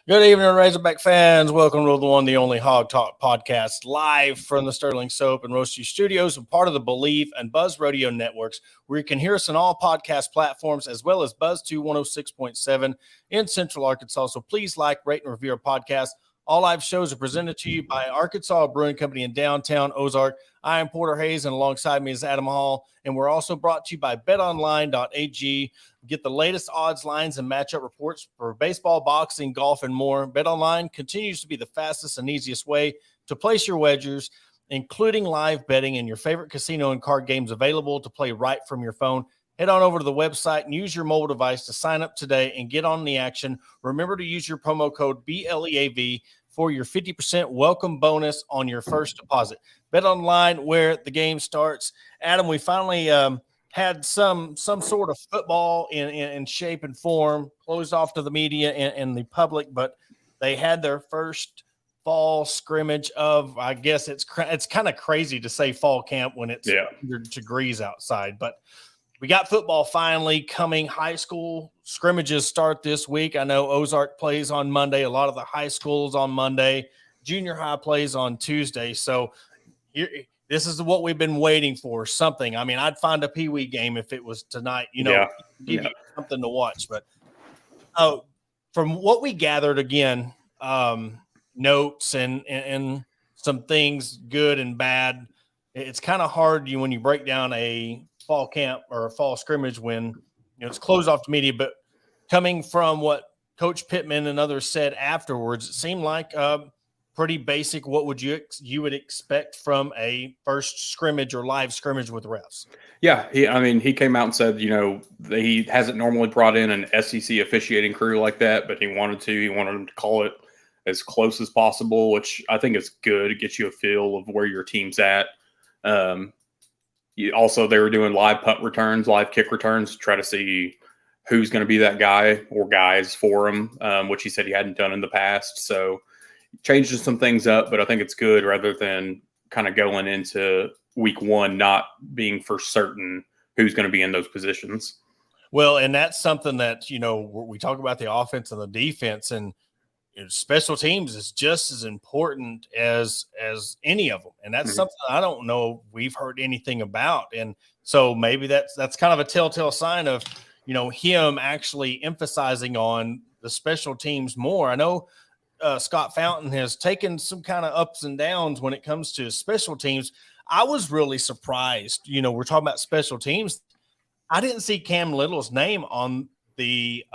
Good evening, Razorback fans. Welcome to the one, the only Hawg Talk podcast, live from the Sterling Soap and Roasty Studios, and part of the Believe and Buzz Radio networks, where you can hear us on all podcast platforms, as well as Buzz 2 106.7 in Central Arkansas. So please like, rate, and review our podcast. All live shows are presented to you by Arkansas Brewing Company in downtown Ozark. I am Porter Hayes, and alongside me is Adam Hall. And we're also brought to you by betonline.ag. Get the latest odds, lines, and matchup reports for baseball, boxing, golf, and more. BetOnline continues to be the fastest and easiest way to place your wagers, including live betting and your favorite casino and card games available to play right from your phone. Head on over to the website and use your mobile device to sign up today and get on the action. Remember to use your promo code BLEAV for your 50% welcome bonus on your first deposit. BetOnline, where the game starts. Adam, we finally had some sort of football in shape and form, closed off to the media and the public, but they had their first fall scrimmage of, I guess it's kind of crazy to say fall camp when it's 100 degrees outside, but we got football finally coming. High school scrimmages start this week. I know Ozark plays on Monday. A lot of the high schools on Monday. Junior high plays on Tuesday. So this is what we've been waiting for, something. I mean, I'd find a peewee game if it was tonight, give you something to watch. But from what we gathered, again, notes and some things good and bad, it's kind of hard when you break down a fall camp or a fall scrimmage when it's closed off to media, but coming from what Coach Pittman and others said afterwards, it seemed like pretty basic. What would you would expect from a first scrimmage or live scrimmage with refs? Yeah, he came out and said, he hasn't normally brought in an SEC officiating crew like that, but he wanted them to call it as close as possible, which I think is good. It gets you a feel of where your team's at. Also, they were doing live punt returns, live kick returns, to try to see who's going to be that guy or guys for him, which he said he hadn't done in the past. So changing some things up, but I think it's good rather than kind of going into week one not being for certain who's going to be in those positions. Well, and that's something that, we talk about the offense and the defense, and special teams is just as important as any of them. And that's something I don't know we've heard anything about. And so maybe that's kind of a telltale sign of, him actually emphasizing on the special teams more. I know Scott Fountain has taken some kind of ups and downs when it comes to special teams. I was really surprised. We're talking about special teams. I didn't see Cam Little's name on the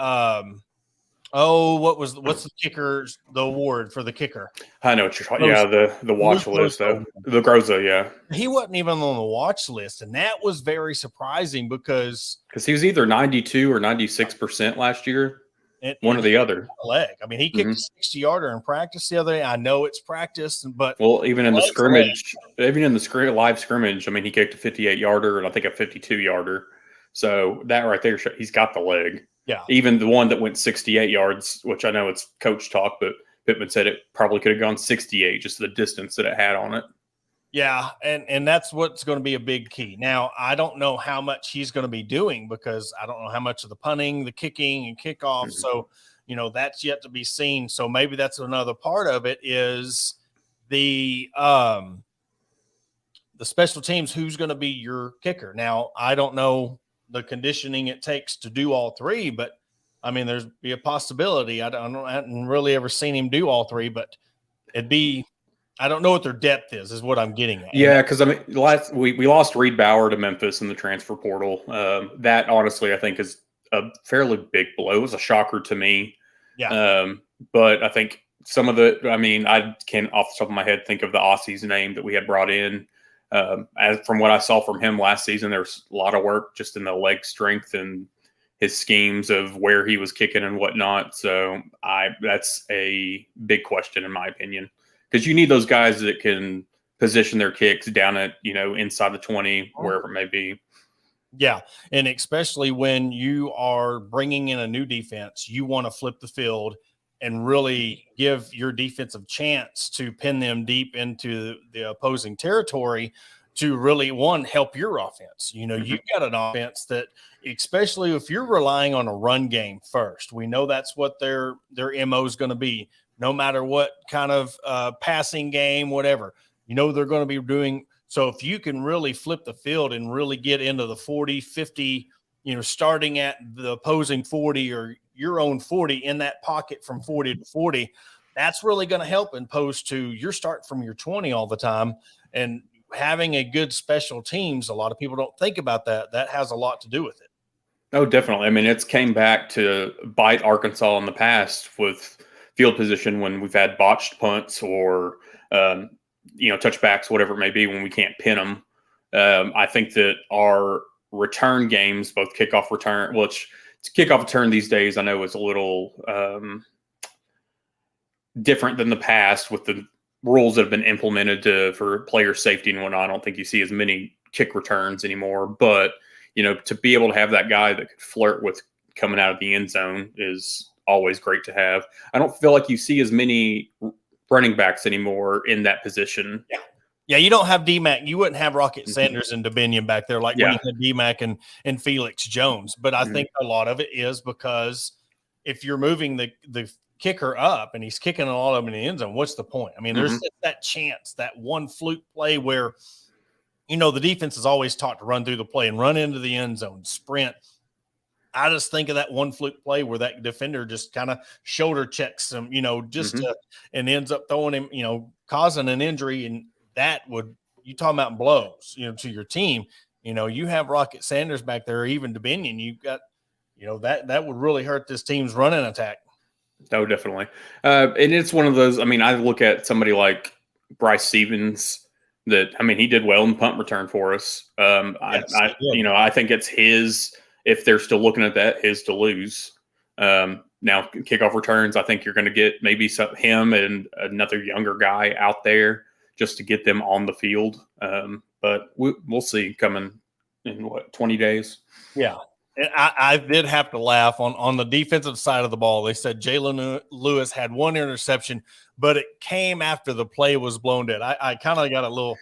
what's the kicker's the award for the kicker? I know what you're talking. Yeah, the watch list though. The Groza, yeah. He wasn't even on the watch list, and that was very surprising because he was either 92 or 96% last year. One or the other. Leg. I mean, he kicked a 60-yarder in practice the other day. I know it's practice, but even in the scrimmage, live scrimmage, I mean, he kicked a 58-yarder and I think a 52-yarder. So that right there, he's got the leg. Yeah. Even the one that went 68 yards, which I know it's coach talk, but Pittman said it probably could have gone 68, just the distance that it had on it. Yeah, and that's what's going to be a big key. Now, I don't know how much he's going to be doing because I don't know how much of the punting, the kicking, and kickoff. So, that's yet to be seen. So maybe that's another part of it is the special teams, who's going to be your kicker. Now, I don't know the conditioning it takes to do all three, but I mean, there's be a possibility. I haven't really ever seen him do all three, but I don't know what their depth is what I'm getting at. Yeah, because I mean, we lost Reed Bauer to Memphis in the transfer portal. That honestly, I think, is a fairly big blow. It was a shocker to me. Yeah. But I think I can off the top of my head think of the Aussie's name that we had brought in. As from what I saw from him last season, there's a lot of work just in the leg strength and his schemes of where he was kicking and whatnot. So that's a big question in my opinion, because you need those guys that can position their kicks down at, inside the 20, wherever it may be. Yeah, and especially when you are bringing in a new defense, you want to flip the field and really give your defensive chance to pin them deep into the opposing territory. to really, one, help your offense. You know, you've got an offense that, especially if you're relying on a run game first, we know that's what their MO is going to be, no matter what kind of passing game, whatever, you know, they're going to be doing. So if you can really flip the field and really get into the 40, 50, you know, starting at the opposing 40 or your own 40 in that pocket from 40 to 40, that's really going to help, opposed to you're starting from your 20 all the time. And having a good special teams, a lot of people don't think about that. That has a lot to do with it. Oh, definitely. I mean, it's came back to bite Arkansas in the past with field position when we've had botched punts or, touchbacks, whatever it may be, when we can't pin them. I think that our return games, both kickoff return, which kickoff return these days, I know is a little different than the past with the rules that have been implemented for player safety and whatnot. I don't think you see as many kick returns anymore, but to be able to have that guy that could flirt with coming out of the end zone is always great to have. I don't feel like you see as many running backs anymore in that position. Yeah, you don't have D-Mac. You wouldn't have Rocket Sanders and Dominion back there like when you had D-Mac and Felix Jones. But I think a lot of it is because if you're moving the kicker up and he's kicking a lot of them in the end zone, what's the point? I mean, there's that chance, that one fluke play where, the defense is always taught to run through the play and run into the end zone, sprint. I just think of that one fluke play where that defender just kind of shoulder checks him, and ends up throwing him, causing an injury. And that would, you talking about blows, to your team. You have Rocket Sanders back there, or even Dominion. You've got, that would really hurt this team's running attack. Oh, definitely. And it's one of those, I mean, I look at somebody like Bryce Stevens he did well in punt return for us. I think it's his, if they're still looking at that, his to lose. Now kickoff returns, I think you're going to get maybe him and another younger guy out there just to get them on the field. But we'll see coming in 20 days. Yeah. And I did have to laugh on the defensive side of the ball. They said Jalen Lewis had one interception, but it came after the play was blown dead. I kind of got a little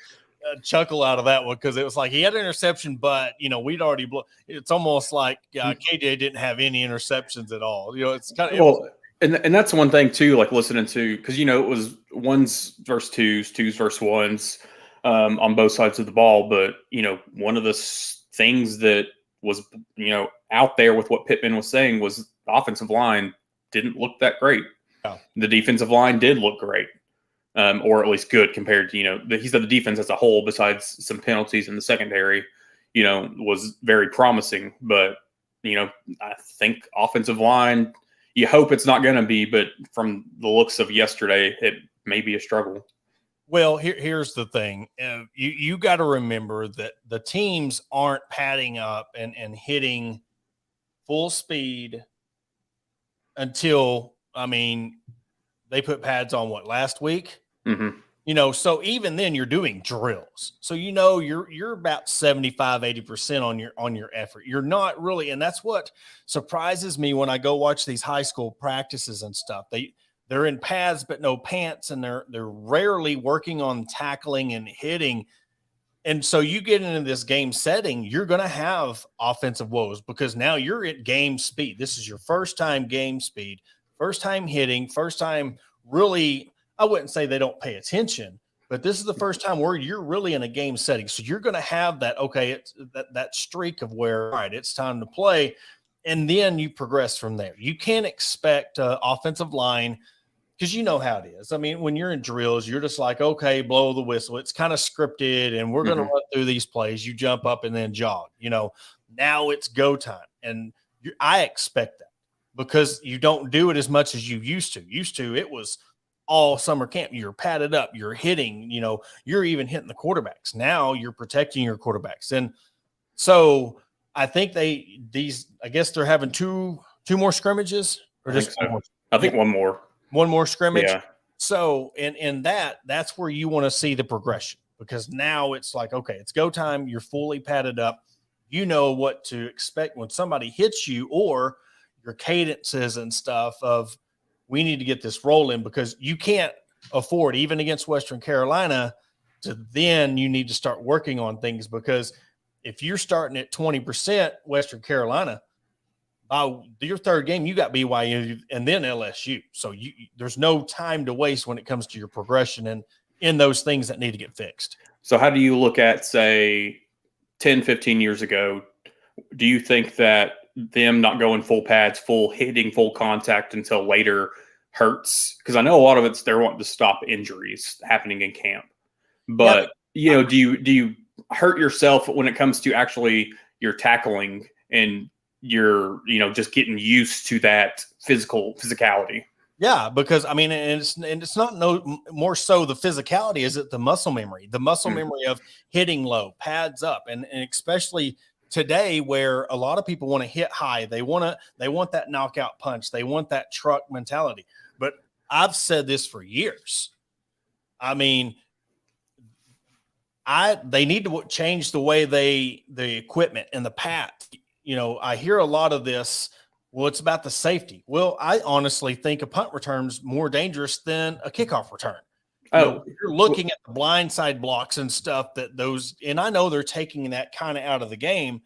chuckle out of that one because it was like he had an interception, but we'd already blown. It's almost like KJ didn't have any interceptions at all. It's kind of and that's one thing too. Like listening to, because it was ones versus twos versus ones on both sides of the ball. But one of the things that was out there with what Pittman was saying was the offensive line didn't look that great. Oh. The defensive line did look great, or at least good compared to he said the defense as a whole, besides some penalties in the secondary, was very promising. But I think offensive line, you hope it's not going to be, but from the looks of yesterday, it may be a struggle. Well, here's the thing. You got to remember that the teams aren't padding up and hitting full speed until, they put pads on last week? Mm-hmm. So even then you're doing drills. So, you're about 75, 80% on your effort. You're not really, and that's what surprises me when I go watch these high school practices and stuff. They're in pads but no pants, and they're rarely working on tackling and hitting. And so you get into this game setting, you're going to have offensive woes because now you're at game speed. This is your first time game speed, first time hitting, first time really, I wouldn't say they don't pay attention, but this is the first time where you're really in a game setting. So you're going to have that, okay, it's that streak of where, all right, it's time to play. And then you progress from there. You can't expect offensive line, because you know how it is. When you're in drills, you're just like, okay, blow the whistle. It's kind of scripted, and we're going to run through these plays. You jump up and then jog. Now it's go time. And I expect that because you don't do it as much as you used to. Used to, it was all summer camp. You're padded up. You're hitting. You're even hitting the quarterbacks. Now you're protecting your quarterbacks. And so I think I guess they're having two more scrimmages, or just one more. I think one more. One more scrimmage. Yeah. So, in that's where you want to see the progression, because now it's like, okay, it's go time. You're fully padded up. You know what to expect when somebody hits you, or your cadences and stuff of, we need to get this rolling, because you can't afford, even against Western Carolina, to then you need to start working on things, because if you're starting at 20% Western Carolina, by your third game, you got BYU and then LSU. So there's no time to waste when it comes to your progression and in those things that need to get fixed. So how do you look at, say, 10, 15 years ago? Do you think that them not going full pads, full hitting, full contact until later hurts? Because I know a lot of it's they're wanting to stop injuries happening in camp. But, do you hurt yourself when it comes to actually your tackling and you're, just getting used to that physicality? Yeah, because I mean, and it's not no more so the physicality, is it the muscle memory memory of hitting low, pads up, and especially today where a lot of people want to hit high. They want that knockout punch. They want that truck mentality. But I've said this for years. I mean, they need to change the way the equipment and the pads. I hear a lot of this. Well, it's about the safety. Well, I honestly think a punt return's more dangerous than a kickoff return. You're looking at the blindside blocks and stuff and I know they're taking that kind of out of the game,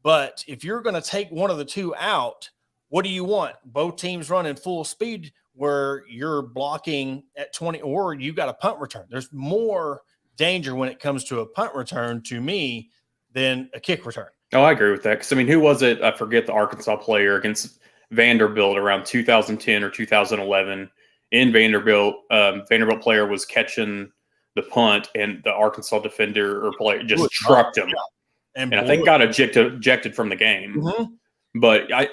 but if you're going to take one of the two out, what do you want? Both teams running full speed where you're blocking at 20, or you got a punt return. There's more danger when it comes to a punt return to me than a kick return. Oh, I agree with that. Because, who was it? I forget the Arkansas player against Vanderbilt around 2010 or 2011. In Vanderbilt, Vanderbilt player was catching the punt, and the Arkansas defender or player just trucked him. Yeah. And I think got ejected from the game. Mm-hmm. But I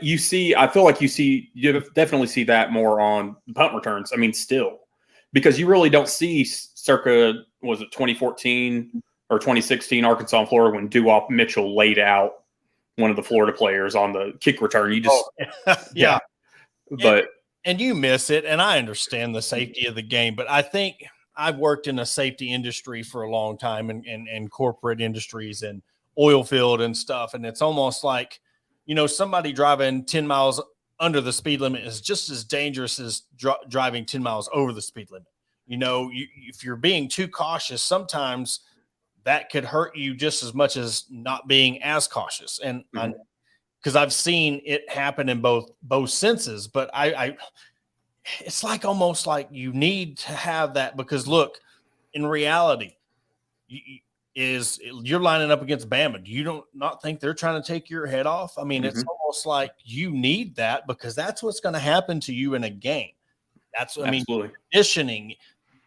feel like you definitely see that more on punt returns. Still, because you really don't see circa, was it 2014 or 2016 Arkansas and Florida when Dewop Mitchell laid out one of the Florida players on the kick return. You just yeah. But and you miss it, and I understand the safety of the game, but I think I've worked in a safety industry for a long time and corporate industries and oil field and stuff, and it's almost like, somebody driving 10 miles under the speed limit is just as dangerous as driving 10 miles over the speed limit. If you're being too cautious, sometimes that could hurt you just as much as not being as cautious. And because I've seen it happen in both senses, but it's like almost like you need to have that, because look, in reality, you're lining up against Bama. Do you not think they're trying to take your head off? It's almost like you need that, because that's what's going to happen to you in a game. Conditioning,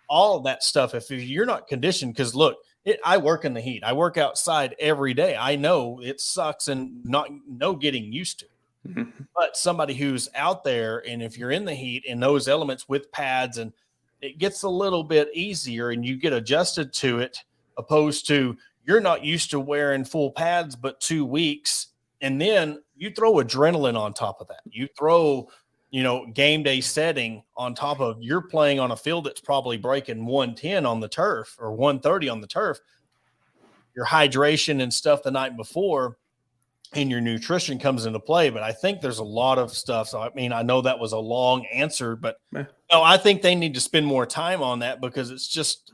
all of that stuff. If you're not conditioned, because look, I work in the heat. I work outside every day. I know it sucks and no getting used to. Mm-hmm. But somebody who's out there, and if you're in the heat in those elements with pads, and it gets a little bit easier and you get adjusted to it, opposed to you're not used to wearing full pads but 2 weeks, and then you throw adrenaline on top of that. You throw game day setting on top of, you're playing on a field that's probably breaking 110 on the turf or 130 on the turf. Your hydration and stuff the night before and your nutrition comes into play. But I think there's a lot of stuff. So, I know that was a long answer, but I think they need to spend more time on that, because it's just,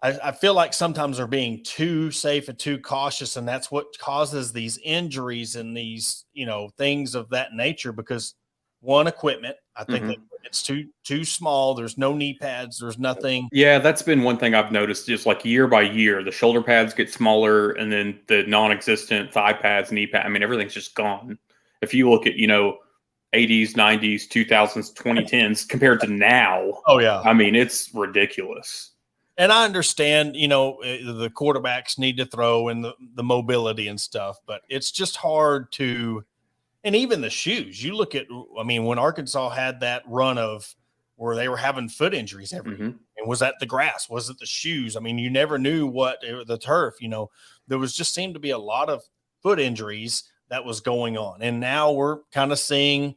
I feel like sometimes they're being too safe and too cautious, and that's what causes these injuries and these, things of that nature, because one, equipment. I think that it's too small. There's no knee pads. There's nothing. Yeah, that's been one thing I've noticed. Just like year by year, the shoulder pads get smaller, and then the non-existent thigh pads, knee pads. Everything's just gone. If you look at 80s, 90s, 2000s, 2010s compared to now, oh yeah, it's ridiculous. And I understand, the quarterbacks need to throw and the mobility and stuff, but it's just hard to. And even the shoes, you look at, when Arkansas had that run of where they were having foot injuries every year, and was that the grass? Was it the shoes? You never knew the turf, there was just seemed to be a lot of foot injuries that was going on. And now we're kind of seeing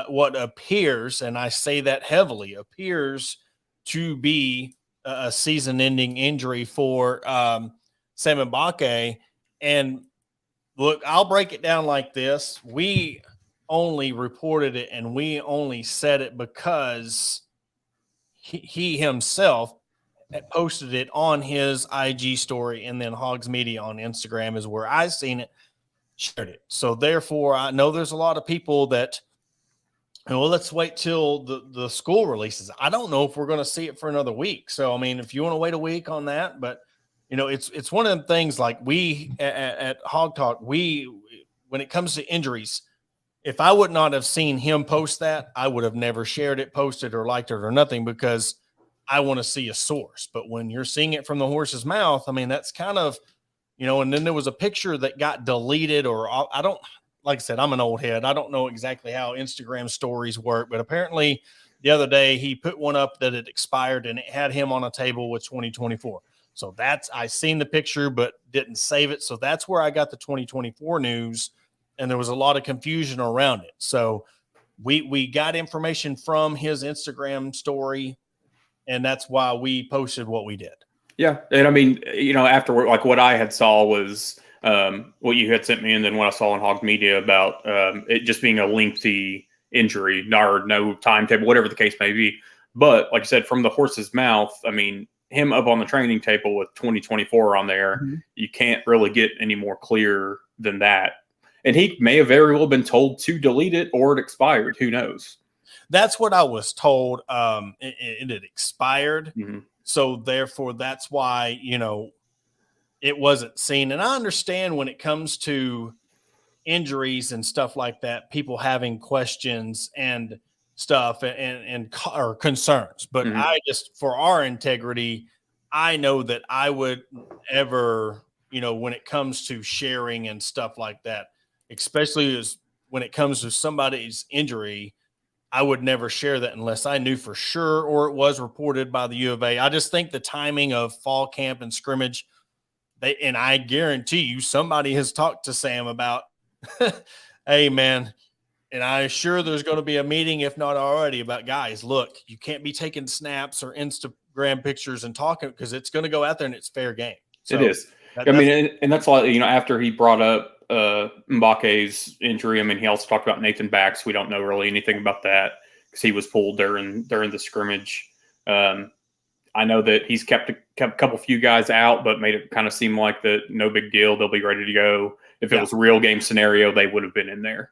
what appears, and I say that heavily, appears to be a season-ending injury for Sam Mbake. And look, I'll break it down like this. We only reported it and we only said it because he himself posted it on his IG story, and then Hogs Media on Instagram is where I seen it, shared it. So therefore, I know there's a lot of people that, well, let's wait till the school releases. I don't know if we're going to see it for another week. So, I mean, if you want to wait a week on that, but it's one of them things like we at Hog Talk, when it comes to injuries, if I would not have seen him post that, I would have never shared it, posted, or liked it or nothing, because I want to see a source. But when you're seeing it from the horse's mouth, I mean, that's kind of, and then there was a picture that got deleted, or I don't, like I said, I'm an old head. I don't know exactly how Instagram stories work, but apparently the other day he put one up that had expired and it had him on a table with 2024. So I seen the picture, but didn't save it. So that's where I got the 2024 news. And there was a lot of confusion around it. So we got information from his Instagram story, and that's why we posted what we did. Yeah. And I mean, afterward, like what I had saw was what you had sent me, and then what I saw on Hawg Media about it just being a lengthy injury, or no timetable, whatever the case may be. But like I said, from the horse's mouth, I mean, him up on the training table with 2024 on there, you can't really get any more clear than that. And he may have very well been told to delete it, or it expired. Who knows? That's what I was told. It had expired. Mm-hmm. So therefore, that's why, it wasn't seen. And I understand when it comes to injuries and stuff like that, people having questions and stuff or concerns. But I just, for our integrity, I know that I would ever, when it comes to sharing and stuff like that, especially as when it comes to somebody's injury, I would never share that unless I knew for sure, or it was reported by the U of A. I just think the timing of fall camp and scrimmage, and I guarantee you somebody has talked to Sam about, hey man, and I'm sure there's going to be a meeting, if not already, about, guys, look, you can't be taking snaps or Instagram pictures and talking, because it's going to go out there and it's fair game. So it is. I mean, and that's why, after he brought up Mbake's injury, I mean, he also talked about Nathan Bax. We don't know really anything about that because he was pulled during the scrimmage. I know that he's kept a couple few guys out, but made it kind of seem like that no big deal. They'll be ready to go. If it was a real game scenario, they would have been in there.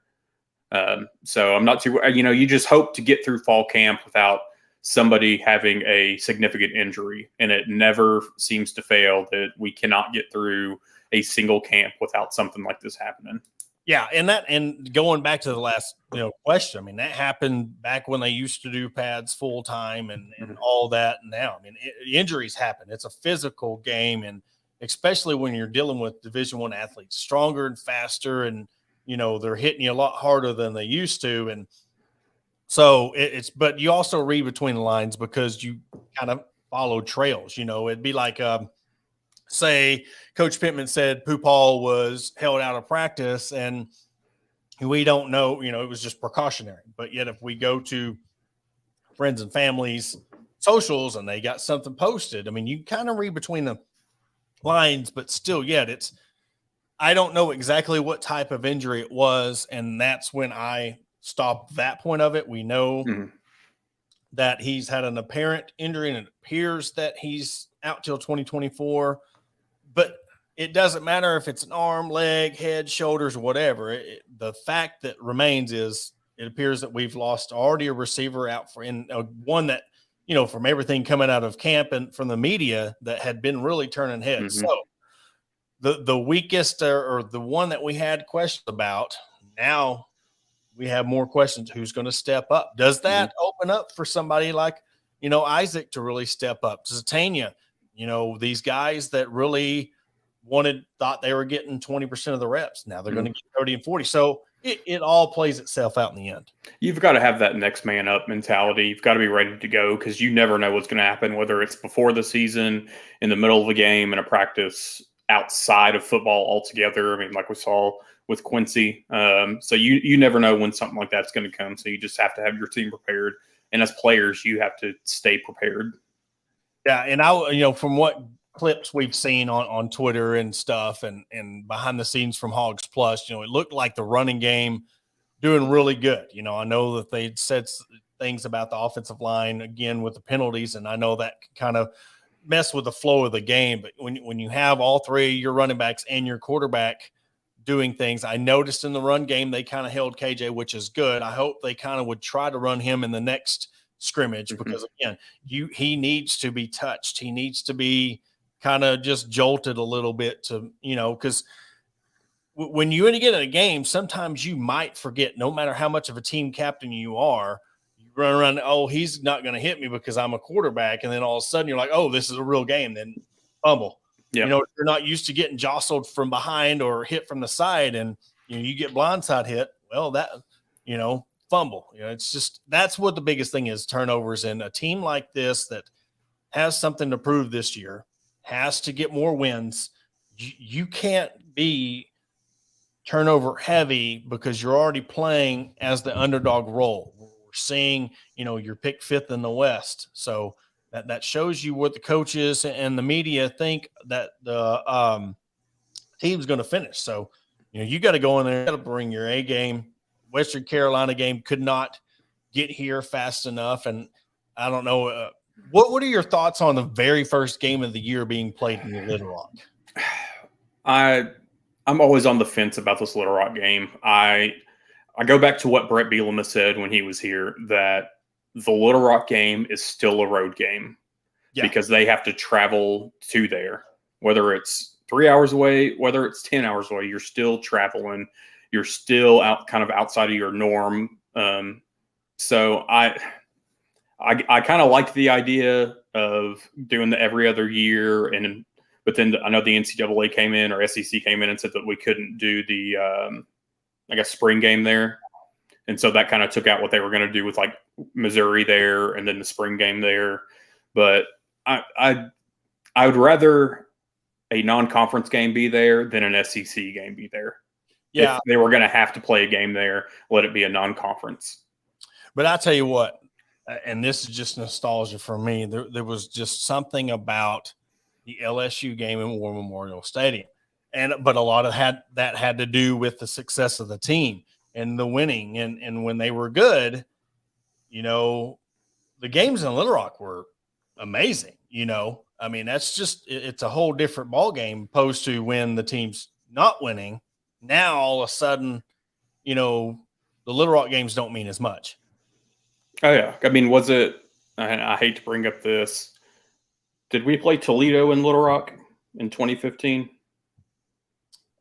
So I'm not too, you just hope to get through fall camp without somebody having a significant injury, and it never seems to fail that we cannot get through a single camp without something like this happening. Yeah. And going back to the last, question, I mean, that happened back when they used to do pads full time and all that. Now, I mean, injuries happen. It's a physical game. And especially when you're dealing with Division I athletes, stronger and faster, and, they're hitting you a lot harder than they used to. And so but you also read between the lines because you kind of follow trails, it'd be like, say Coach Pittman said Pupal was held out of practice, and we don't know, it was just precautionary. But yet if we go to friends and families socials and they got something posted, I mean, you kind of read between the lines, but still yet I don't know exactly what type of injury it was. And that's when I stopped that point of it. We know that he's had an apparent injury, and it appears that he's out till 2024. But it doesn't matter if it's an arm, leg, head, shoulders, or whatever. The fact that remains is it appears that we've lost already a receiver out one that, from everything coming out of camp and from the media, that had been really turning heads. So the weakest or the one that we had questions about, now we have more questions. Who's going to step up? Does that open up for somebody like, Isaac to really step up? Zatania, these guys that really thought they were getting 20% of the reps. Now they're going to get 30 and 40. So it all plays itself out in the end. You've got to have that next man up mentality. You've got to be ready to go, because you never know what's going to happen, whether it's before the season, in the middle of a game, in a practice, outside of football altogether. I mean, like we saw with Quincy. So you never know when something like that's going to come. So you just have to have your team prepared. And as players, you have to stay prepared. Yeah. And from what clips we've seen on Twitter and stuff, and behind the scenes from Hogs Plus, it looked like the running game doing really good. I know that they'd said things about the offensive line again with the penalties, and I know that kind of mess with the flow of the game. But when you have all three of your running backs and your quarterback doing things, I noticed in the run game they kind of held KJ, which is good. I hope they kind of would try to run him in the next scrimmage because again, he needs to be touched. He needs to be kind of just jolted a little bit to, because when you get in a game, sometimes you might forget, no matter how much of a team captain you are, you run around, oh, he's not going to hit me because I'm a quarterback. And then all of a sudden you're like, oh, this is a real game. Then fumble. Yep. You're not used to getting jostled from behind or hit from the side, and you get blindside hit. Well, that fumble. It's just that's what the biggest thing is: turnovers. And a team like this that has something to prove this year has to get more wins. You can't be turnover heavy because you're already playing as the underdog role. We're seeing you're picked 5th in the West, so. That shows you what the coaches and the media think that the team's going to finish. So, you got to go in there, you got to bring your A game. Western Carolina game could not get here fast enough. And I don't know. What are your thoughts on the very first game of the year being played in Little Rock? I'm always on the fence about this Little Rock game. I go back to what Brett Bielema said when he was here, that the Little Rock game is still a road game because they have to travel to there. Whether it's 3 hours away, whether it's 10 hours away, you're still traveling. You're still kind of outside of your norm. So I kind of like the idea of doing the every other year. But then I know the NCAA came in, or SEC came in and said that we couldn't do the, spring game there. And so that kind of took out what they were going to do with like Missouri there and then the spring game there. But I would rather a non-conference game be there than an SEC game be there. Yeah. If they were going to have to play a game there, let it be a non-conference. But I tell you what, and this is just nostalgia for me, there was just something about the LSU game in War Memorial Stadium. But a lot of that had to do with the success of the team and the winning. And when they were good, the games in Little Rock were amazing. I mean, that's just, it's a whole different ball game opposed to when the team's not winning. Now, all of a sudden, the Little Rock games don't mean as much. Oh, yeah. I mean, was it, I hate to bring up this, did we play Toledo in Little Rock in 2015?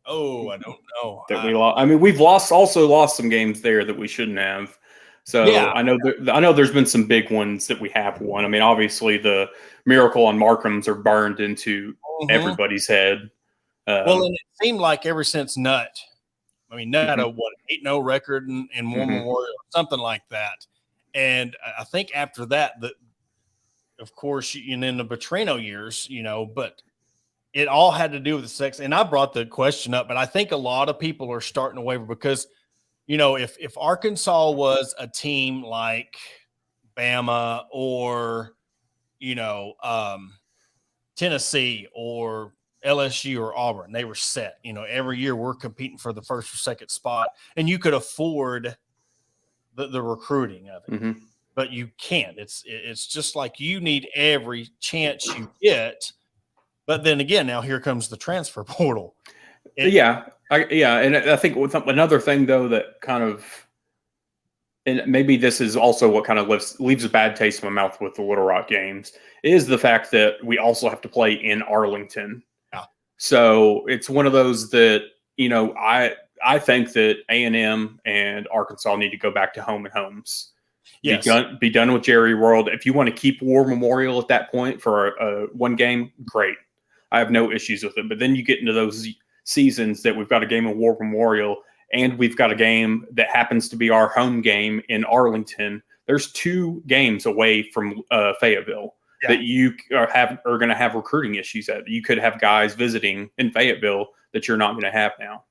Oh, I don't know. That we lost. I mean, we've also lost some games there that we shouldn't have. So yeah. I know there's been some big ones that we have won. I mean, obviously the Miracle on Markham's are burned into everybody's head. Well, and it seemed like ever since Nutt had a 8-0 record in War Memorial, something like that. And I think after that, of course, in the Petrino years, but it all had to do with the sex. And I brought the question up, but I think a lot of people are starting to waver because, if Arkansas was a team like Bama or, Tennessee or LSU or Auburn, they were set. Every year we're competing for the first or second spot, and you could afford the recruiting of it. But you can't. It's just like you need every chance you get. But then again, now here comes the transfer portal. And I think another thing though that kind of, and maybe this is also what kind of leaves a bad taste in my mouth with the Little Rock games, is the fact that we also have to play in Arlington. Yeah. So it's one of those that I think that A&M and Arkansas need to go back to home and homes. Yes. Be done with Jerry World. If you want to keep War Memorial at that point for one game, great. I have no issues with it. But then you get into those seasons that we've got a game in War Memorial and we've got a game that happens to be our home game in Arlington. There's 2 games away from Fayetteville that you are going to have recruiting issues at. You could have guys visiting in Fayetteville that you're not going to have now.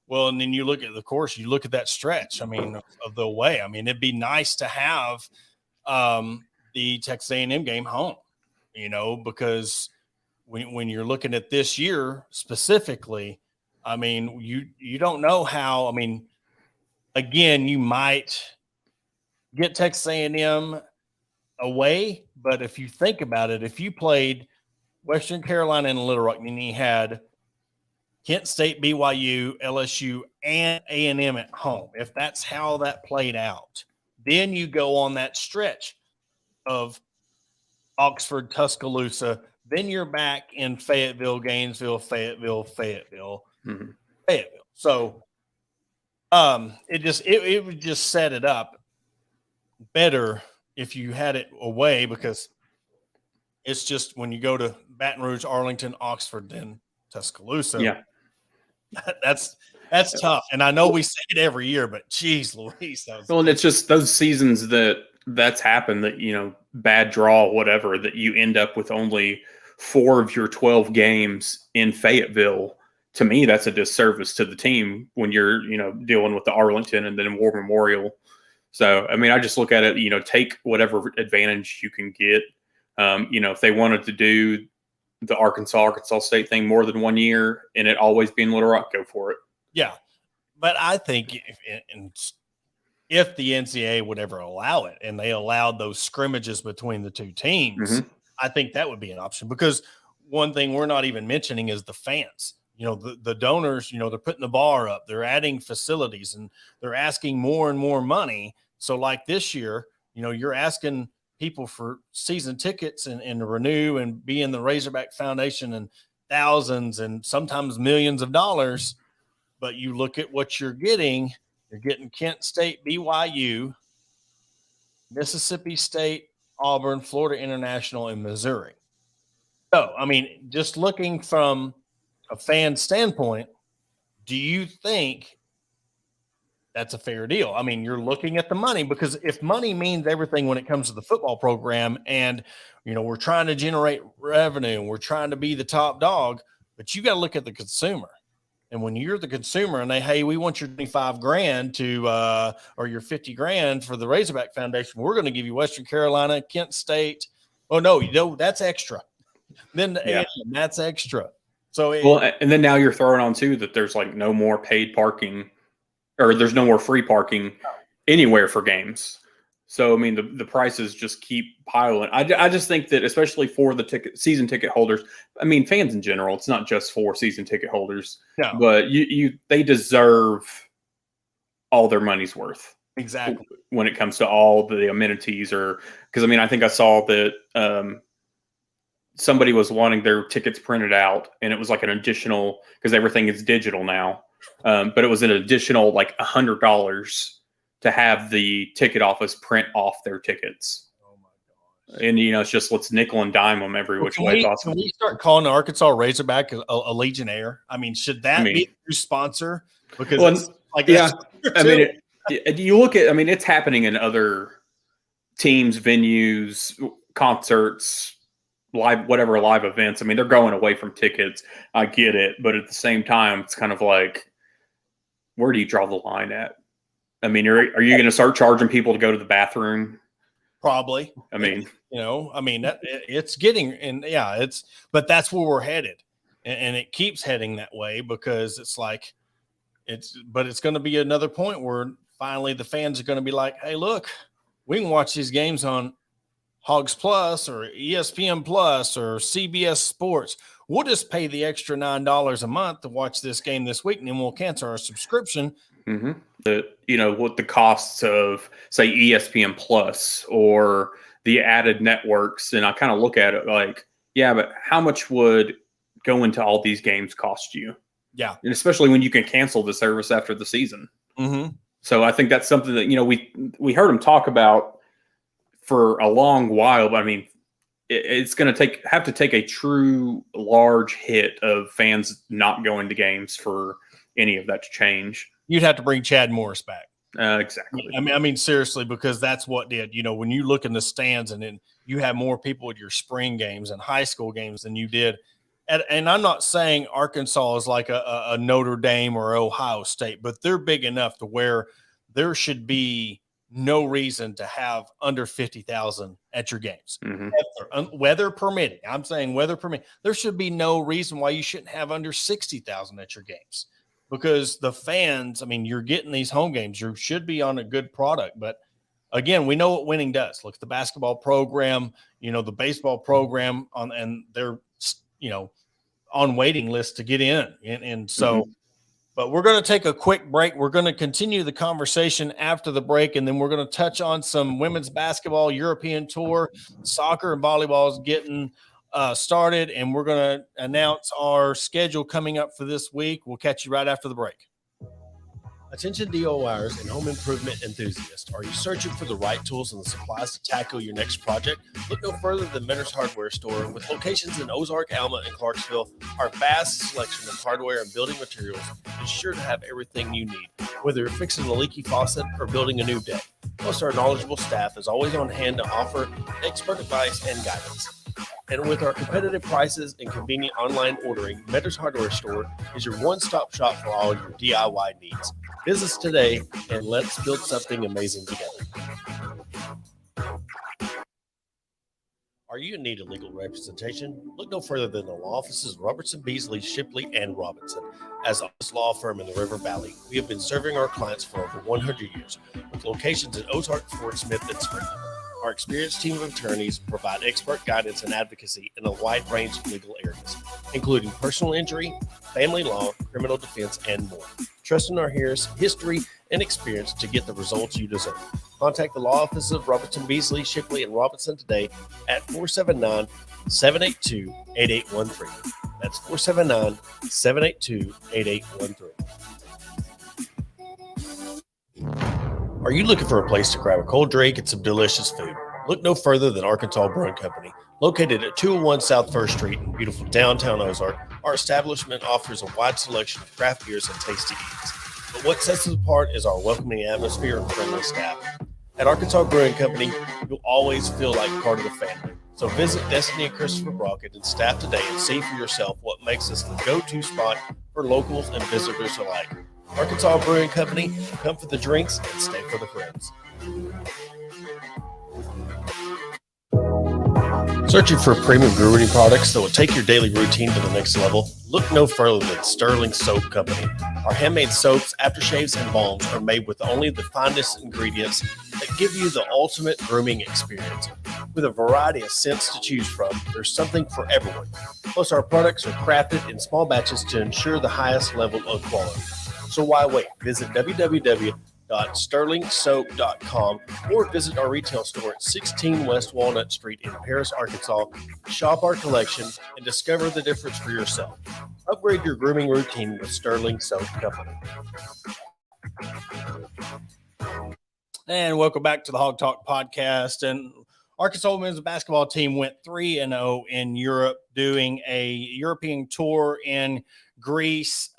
Well, and then you look at that stretch, of the away. It'd be nice to have the Texas A&M game home, because when you're looking at this year specifically, you don't know how, again, you might get Texas A&M away. But if you think about it, if you played Western Carolina and Little Rock, and you had Kent State, BYU, LSU, and A&M at home, if that's how that played out, then you go on that stretch of Oxford, Tuscaloosa. Then you're back in Fayetteville, Gainesville, Fayetteville. Mm-hmm. So it would just set it up better if you had it away, because it's just when you go to Baton Rouge, Arlington, Oxford, then Tuscaloosa. Yeah. That's tough. And I know we say it every year, but geez Louise. Well, and it's just those seasons that's happened, that, bad draw, whatever, that you end up with only 4 of your 12 games in Fayetteville. To me, that's a disservice to the team when you're, dealing with the Arlington and then War Memorial. So, I mean, I just look at it, take whatever advantage you can get. If they wanted to do the Arkansas State thing more than 1 year and it always be in Little Rock, go for it. Yeah. But I think if the NCAA would ever allow it and they allowed those scrimmages between the two teams, I think that would be an option, because one thing we're not even mentioning is the fans. The donors, they're putting the bar up, they're adding facilities, and they're asking more and more money. So like this year, you're asking people for season tickets and to renew and be in the Razorback Foundation, and thousands and sometimes millions of dollars. But you look at what you're getting Kent State, BYU, Mississippi State, Auburn, Florida International, and Missouri. So, I mean, just looking from a fan standpoint, do you think that's a fair deal? I mean, you're looking at the money, because if money means everything when it comes to the football program, and, we're trying to generate revenue and we're trying to be the top dog, but you got to look at the consumer. And when you're the consumer and hey, we want your $25,000 to, or your $50,000 for the Razorback Foundation, we're going to give you Western Carolina, Kent State. Oh no, that's extra. Then that's extra. So and then now you're throwing on too that there's like no more paid parking, or there's no more free parking anywhere for games. So, I mean, the prices just keep piling. I just think that, especially for the season ticket holders, I mean, fans in general, it's not just for season ticket holders, but they deserve all their money's worth. Exactly. When it comes to all the amenities, because I mean, I think I saw that somebody was wanting their tickets printed out, and it was like an additional, because everything is digital now, but it was an additional like $100 to have the ticket office print off their tickets. Oh my gosh. And, it's just, let's nickel and dime them every which way possible. Can we start calling the Arkansas Razorback a Legionnaire? I mean, should that be a new sponsor? Because you look at, it's happening in other teams, venues, concerts, live events. I mean, they're going away from tickets. I get it. But at the same time, it's kind of like, where do you draw the line at? I mean, are you going to start charging people to go to the bathroom? Probably. I mean, it's getting, but that's where we're headed, and it keeps heading that way, because it's like, it's going to be another point where finally the fans are going to be like, hey, look, we can watch these games on Hogs Plus or ESPN Plus or CBS Sports. We'll just pay the extra $9 a month to watch this game this week, and then we'll cancel our subscription. Mm-hmm. What the costs of, say, ESPN Plus or the added networks, and I kind of look at it like, but how much would go into all these games cost you? Yeah, and especially when you can cancel the service after the season. Mm-hmm. So I think that's something that we heard him talk about for a long while. But I mean, it's going to have to take a true large hit of fans not going to games for any of that to change. You'd have to bring Chad Morris back. Exactly. I mean, seriously, because that's what did. When you look in the stands, and then you have more people at your spring games and high school games than you did. And I'm not saying Arkansas is like a Notre Dame or Ohio State, but they're big enough to where there should be no reason to have under 50,000 at your games. Mm-hmm. Weather permitting. I'm saying weather permitting. There should be no reason why you shouldn't have under 60,000 at your games. Because the fans, I mean, you're getting these home games. You should be on a good product. But again, we know what winning does. Look at the basketball program, the baseball program and they're, on waiting lists to get in. And so, but we're going to take a quick break. We're going to continue the conversation after the break, and then we're going to touch on some women's basketball, European tour, soccer and volleyball is getting started, and we're going to announce our schedule coming up for this week. We'll catch you right after the break. Attention DIYers and home improvement enthusiasts. Are you searching for the right tools and the supplies to tackle your next project? Look no further than Mentor's Hardware Store. With locations in Ozark, Alma, and Clarksville, our vast selection of hardware and building materials is sure to have everything you need. Whether you're fixing a leaky faucet or building a new deck, plus our knowledgeable staff is always on hand to offer expert advice and guidance. And with our competitive prices and convenient online ordering, Mentor's Hardware Store is your one-stop shop for all your DIY needs. Visit us today and let's build something amazing together. Are you in need of legal representation? Look no further than the law offices of Robertson, Beasley, Shipley, and Robinson. As a law firm in the River Valley, we have been serving our clients for over 100 years, with locations in Ozark, Fort Smith, and Springfield. Our experienced team of attorneys provide expert guidance and advocacy in a wide range of legal areas, including personal injury, family law, criminal defense, and more. Trust in our history and experience to get the results you deserve. Contact the law offices of Robertson, Beasley, Shipley, and Robinson today at 479-782-8813. That's 479-782-8813. Are you looking for a place to grab a cold drink and some delicious food? Look no further than Arkansas Brewing Company. Located at 201 South 1st Street in beautiful downtown Ozark, our establishment offers a wide selection of craft beers and tasty eats. But what sets us apart is our welcoming atmosphere and friendly staff. At Arkansas Brewing Company, you'll always feel like part of the family. So visit Destiny and Christopher Brockett and staff today and see for yourself what makes us the go-to spot for locals and visitors alike. Arkansas Brewing Company, come for the drinks and stay for the friends. Searching for premium brewery products that will take your daily routine to the next level? Look no further than Sterling Soap Company. Our handmade soaps, aftershaves, and balms are made with only the finest ingredients that give you the ultimate grooming experience. With a variety of scents to choose from, there's something for everyone. Plus, our products are crafted in small batches to ensure the highest level of quality. So why wait? Visit www.sterlingsoap.com or visit our retail store at 16 West Walnut Street in Paris, Arkansas. Shop our collection and discover the difference for yourself. Upgrade your grooming routine with Sterling Soap Company. And welcome back to the Hawg Talk podcast. And Arkansas women's basketball team went 3-0 in Europe, doing a European tour in Greece,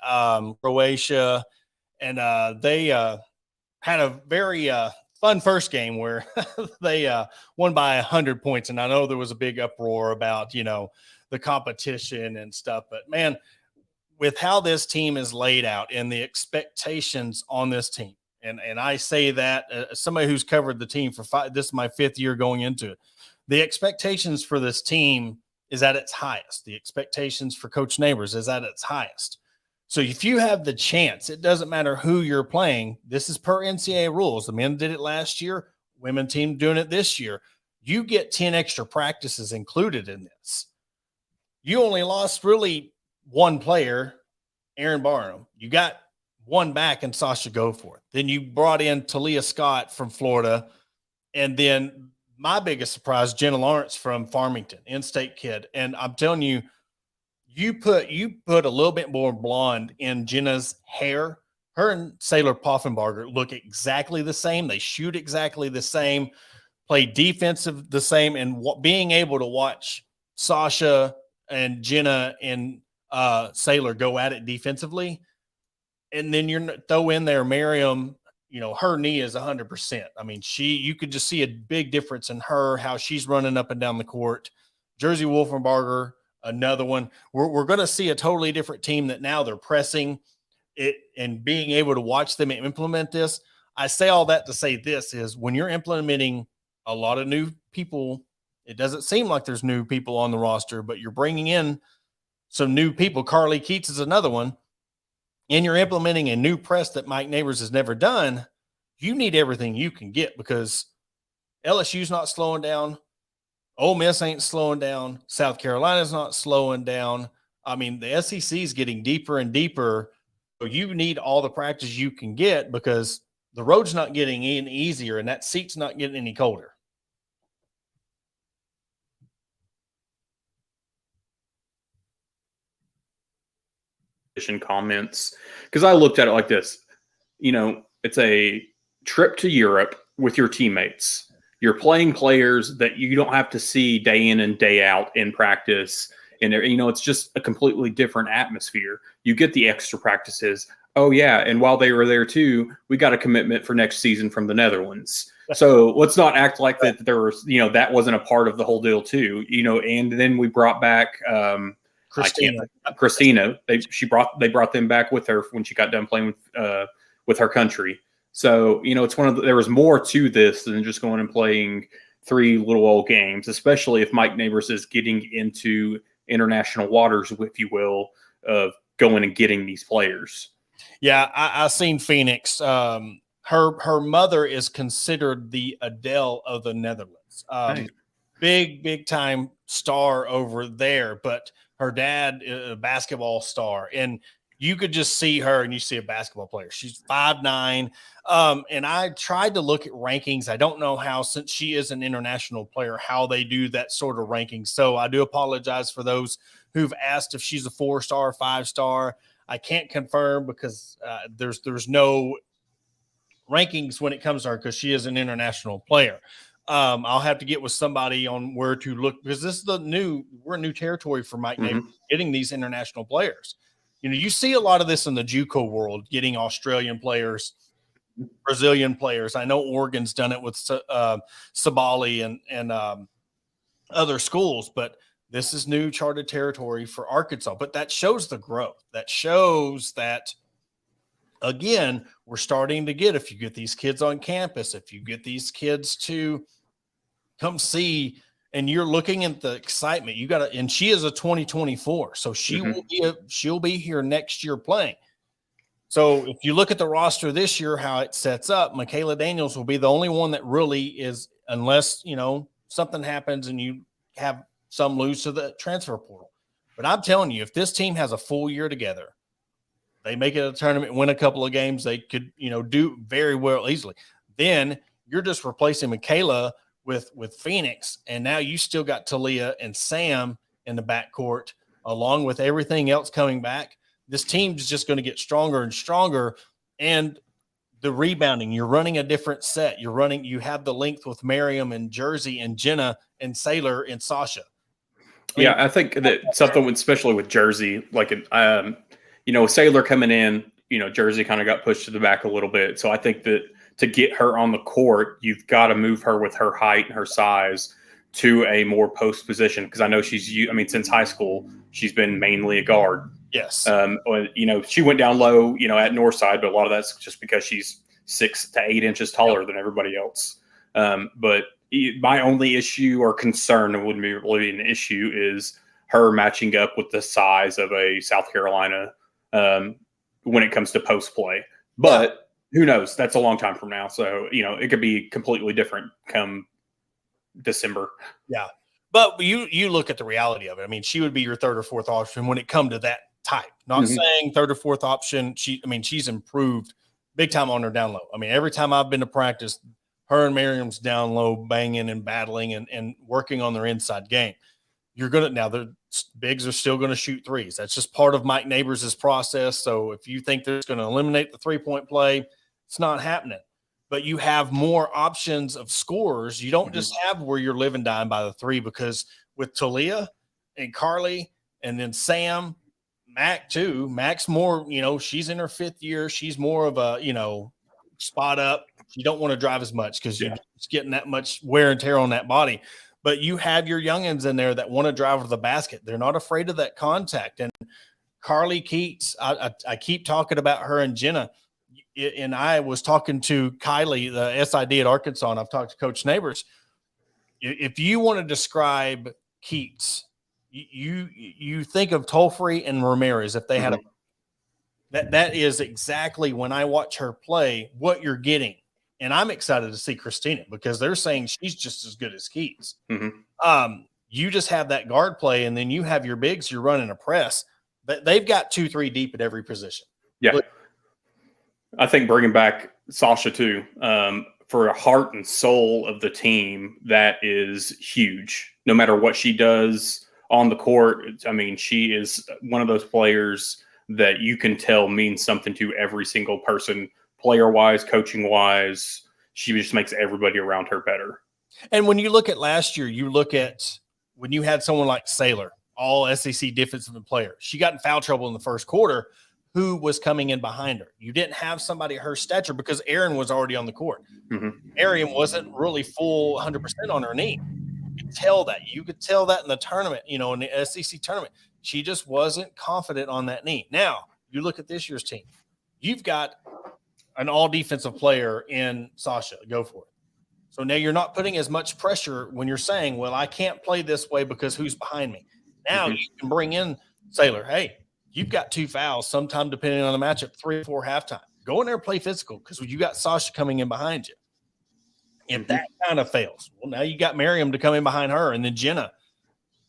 Croatia, and they had a very fun first game where they won by 100 points. And I know there was a big uproar about, the competition and stuff, but man, with how this team is laid out and the expectations on this team, and I say that as somebody who's covered the team for this is my 5th year going into it. The expectations for this team is at its highest. The expectations for Coach Neighbors is at its highest. So if you have the chance, it doesn't matter who you're playing. This is per NCAA rules. The men did it last year. Women team doing it this year. You get 10 extra practices included in this. You only lost really one player, Aaron Barnum. You got one back in Sasha Goforth. Then you brought in Talia Scott from Florida. And then my biggest surprise, Jenna Lawrence from Farmington, in-state kid. And I'm telling you, you put a little bit more blonde in Jenna's hair. Her and Sailor Poffenbarger look exactly the same. They shoot exactly the same, play defensive the same. And being able to watch Sasha and Jenna and Sailor go at it defensively, and then you throw in there Miriam, her knee is 100%. I mean, you could just see a big difference in her, how she's running up and down the court. Jersey Wolfenbarger, another one. We're going to see a totally different team that now they're pressing it and being able to watch them implement this. I say all that to say this is when you're implementing a lot of new people, it doesn't seem like there's new people on the roster, but you're bringing in some new people. Carly Keats is another one. And you're implementing a new press that Mike Neighbors has never done. You need everything you can get because LSU's not slowing down. Ole Miss ain't slowing down. South Carolina's not slowing down. I mean, the SEC is getting deeper and deeper. So you need all the practice you can get because the road's not getting any easier and that seat's not getting any colder. Comments, because I looked at it like this. It's a trip to Europe with your teammates. You're playing players that you don't have to see day in and day out in practice. And, it's just a completely different atmosphere. You get the extra practices. Oh, yeah. And while they were there, too, we got a commitment for next season from the Netherlands. So let's not act like that there was, that wasn't a part of the whole deal, too. And then we brought back Christina. They brought them back with her when she got done playing with her country. So, it's there was more to this than just going and playing 3 little old games, especially if Mike Neighbors is getting into international waters, if you will, of going and getting these players. Yeah, I seen Phoenix. Her mother is considered the Adele of the Netherlands. Nice. Big time star over there, but her dad is a basketball star, and you could just see her and you see a basketball player. She's 5'9". And I tried to look at rankings. I don't know how, since she is an international player, how they do that sort of ranking. So I do apologize for those who've asked if she's a 4-star, 5-star. I can't confirm because there's no rankings when it comes to her because she is an international player. I'll have to get with somebody on where to look because this is we're new territory for Mike Neighbors, getting these international players. You see a lot of this in the JUCO world, getting Australian players, Brazilian players. I know Oregon's done it with Sabali and other schools, but this is new charted territory for Arkansas. But that shows the growth. That shows that, again, we're starting to get, if you get these kids on campus, if you get these kids to come see, and you're looking at the excitement, you got to, and she is a 2024, so she'll be here next year playing. So if you look at the roster this year, how it sets up, Michaela Daniels will be the only one that really is, unless something happens and you have some lose to the transfer portal. But I'm telling you, if this team has a full year together, they make it a tournament, win a couple of games, they could do very well easily. Then you're just replacing Michaela with Phoenix, and now you still got Talia and Sam in the backcourt, along with everything else coming back. This team's just going to get stronger and stronger. And the rebounding, you're running a different set. You have the length with Miriam and Jersey and Jenna and Sailor and Sasha. I think that something, especially with Jersey, like Sailor coming in, Jersey kind of got pushed to the back a little bit. So I think that to get her on the court, you've got to move her with her height and her size to a more post position. Because I know since high school, she's been mainly a guard. Yes. She went down low, at Northside, but a lot of that's just because she's 6 to 8 inches taller than everybody else. But my only issue or concern, it wouldn't be really an issue, is her matching up with the size of a South Carolina when it comes to post play. But who knows? That's a long time from now. So, it could be completely different come December. Yeah. But you look at the reality of it. I mean, she would be your 3rd or 4th option when it come to that type. Not saying 3rd or 4th option. She's improved big time on her down low. I mean, every time I've been to practice, her and Miriam's down low, banging and battling and working on their inside game. The bigs are still going to shoot threes. That's just part of Mike Neighbors' process. So if you think they're going to eliminate the 3-point play, it's not happening. But you have more options of scorers. You don't just have where you're living dying by the 3, because with Talia and Carly and then Sam, Mac too. Mac's more, she's in her 5th year. She's more of a, spot up. You don't want to drive as much because you're just getting that much wear and tear on that body. But you have your youngins in there that want to drive to the basket. They're not afraid of that contact. And Carly Keats, I keep talking about her and Jenna. And I was talking to Kylie, the SID at Arkansas, and I've talked to Coach Neighbors. If you want to describe Keats, you think of Tolfrey and Ramirez. If they had that is exactly, when I watch her play, what you're getting. And I'm excited to see Christina because they're saying she's just as good as Keys. Mm-hmm. You just have that guard play, and then you have your bigs, you're running a press. But they've got 2-3 deep at every position. Yeah. Look, I think bringing back Sasha too, for a heart and soul of the team, that is huge. No matter what she does on the court, I mean, she is one of those players that you can tell means something to every single person, player-wise, coaching-wise. She just makes everybody around her better. And when you look at last year, you look at when you had someone like Saylor, all SEC defensive player. She got in foul trouble in the first quarter. Who was coming in behind her? You didn't have somebody her stature because Erin was already on the court. Mm-hmm. Erin wasn't really full 100% on her knee. You could tell that. You could tell that in the tournament, in the SEC tournament. She just wasn't confident on that knee. Now, you look at this year's team. You've got an all-defensive player in Sasha. Go for it. So now you're not putting as much pressure when you're saying, well, I can't play this way because who's behind me? Now you can bring in Saylor. Hey, you've got 2 fouls, sometime depending on the matchup, 3 or 4 halftime. Go in there and play physical because you got Sasha coming in behind you. If that kind of fails, well, now you got Miriam to come in behind her, and then Jenna.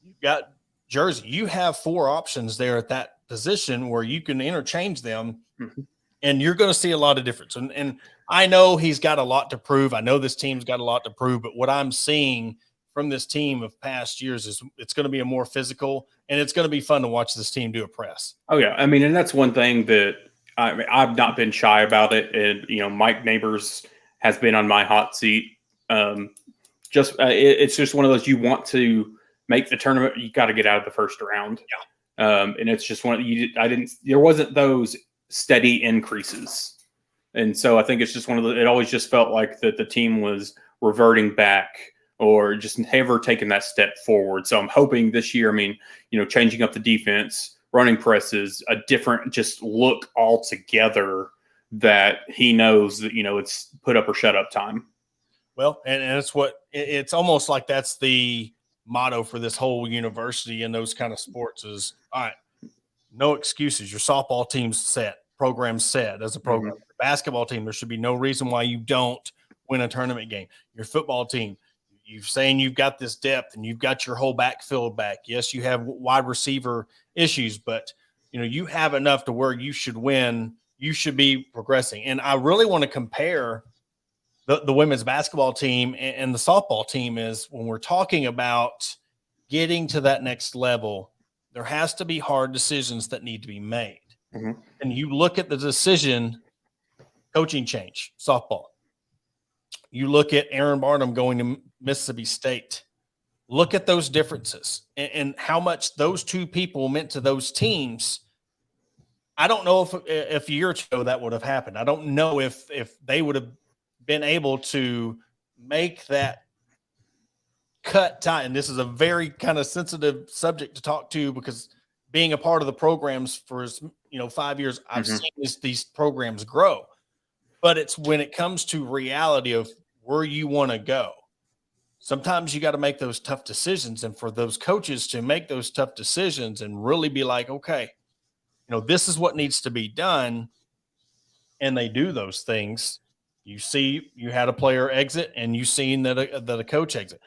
You've got Jersey. You have 4 options there at that position where you can interchange them, and you're going to see a lot of difference. And I know he's got a lot to prove. I know this team's got a lot to prove, but what I'm seeing from this team of past years is it's going to be a more physical, and it's going to be fun to watch this team do a press. Oh yeah. I mean, and that's one thing that I've not been shy about it. And, Mike Neighbors has been on my hot seat. It's just one of those, you want to make the tournament, you got to get out of the first round. Yeah. And it's just there wasn't those steady increases. And so I think it's just it always just felt like that the team was reverting back or just never taking that step forward. So I'm hoping this year, changing up the defense, running presses, a different just look altogether, that he knows that, it's put up or shut up time. Well, and it's almost like that's the motto for this whole university and those kind of sports is, all right, no excuses. Your softball team's set, program's set as a program. Mm-hmm. Your basketball team, there should be no reason why you don't win a tournament game. Your football team, you're saying you've got this depth and you've got your whole backfield back. Yes, you have wide receiver issues, but you have enough to where you should win. You should be progressing. And I really want to compare the women's basketball team and the softball team is when we're talking about getting to that next level, there has to be hard decisions that need to be made. Mm-hmm. And you look at the decision, coaching change, softball. You look at Aaron Barnum going to Mississippi State. Look at those differences and how much those 2 people meant to those teams. I don't know if a year or 2 ago that would have happened. I don't know if they would have been able to make that cut time. And this is a very kind of sensitive subject to talk to because being a part of the programs for 5 years, I've seen these programs grow. But it's when it comes to reality of where you want to go. Sometimes you got to make those tough decisions. And for those coaches to make those tough decisions and really be like, okay, this is what needs to be done. And they do those things. You see, you had a player exit and you've seen that a coach exit.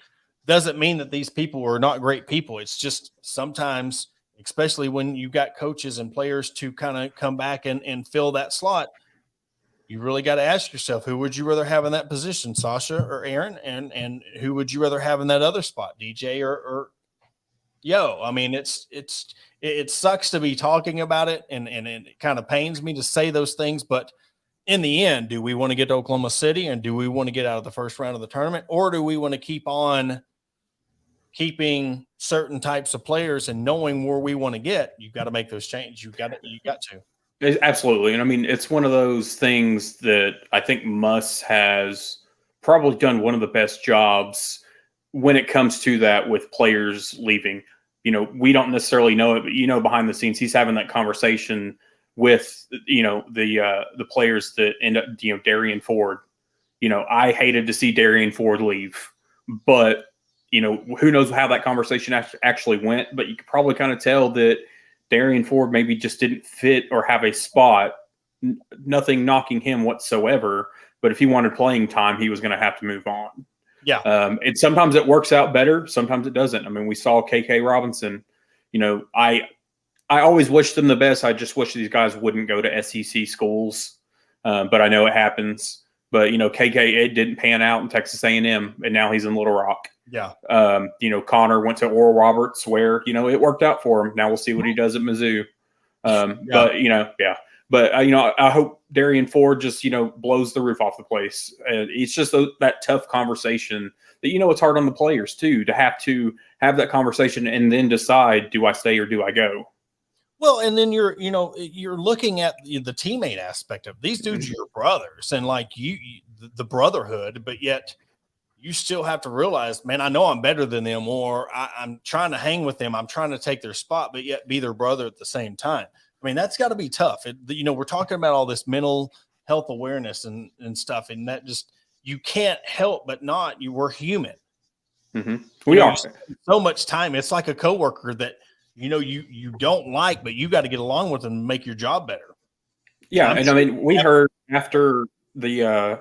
Doesn't mean that these people are not great people. It's just sometimes, especially when you've got coaches and players to kind of come back and fill that slot, you really got to ask yourself, who would you rather have in that position, Sasha or Aaron? And who would you rather have in that other spot, DJ or Yo? I mean, it sucks to be talking about it, and it kind of pains me to say those things, but in the end, do we want to get to Oklahoma City and do we want to get out of the first round of the tournament, or do we want to keep on keeping certain types of players and knowing where we want to get? You've got to make those changes. You got to. Absolutely. And it's one of those things that I think Muss has probably done one of the best jobs when it comes to that with players leaving. We don't necessarily know it, but behind the scenes, he's having that conversation with, the players that end up, Darian Ford. I hated to see Darian Ford leave, but, who knows how that conversation actually went, but you could probably kind of tell that Darian Ford maybe just didn't fit or have a spot, nothing knocking him whatsoever, but if he wanted playing time, he was going to have to move on. Yeah. And sometimes it works out better. Sometimes it doesn't. I mean, we saw KK Robinson, I always wish them the best. I just wish these guys wouldn't go to SEC schools. But I know it happens. But, KK, it didn't pan out in Texas A&M, and now he's in Little Rock. Yeah. Connor went to Oral Roberts where, it worked out for him. Now we'll see what he does at Mizzou. But, yeah. But, I hope Darian Ford just, blows the roof off the place. It's just that tough conversation that, it's hard on the players, too, to have that conversation and then decide, do I stay or do I go? Well, and then you're looking at the teammate aspect of these dudes are your brothers and like the brotherhood, but yet you still have to realize, man, I know I'm better than them, or I'm trying to hang with them. I'm trying to take their spot, but yet be their brother at the same time. I mean, that's got to be tough. We're talking about all this mental health awareness and stuff, and that just, you can't help but not. We're human. Mm-hmm. We are. So much time. It's like a coworker that, you don't like, but you got to get along with them and make your job better. Yeah. And I mean, we heard after the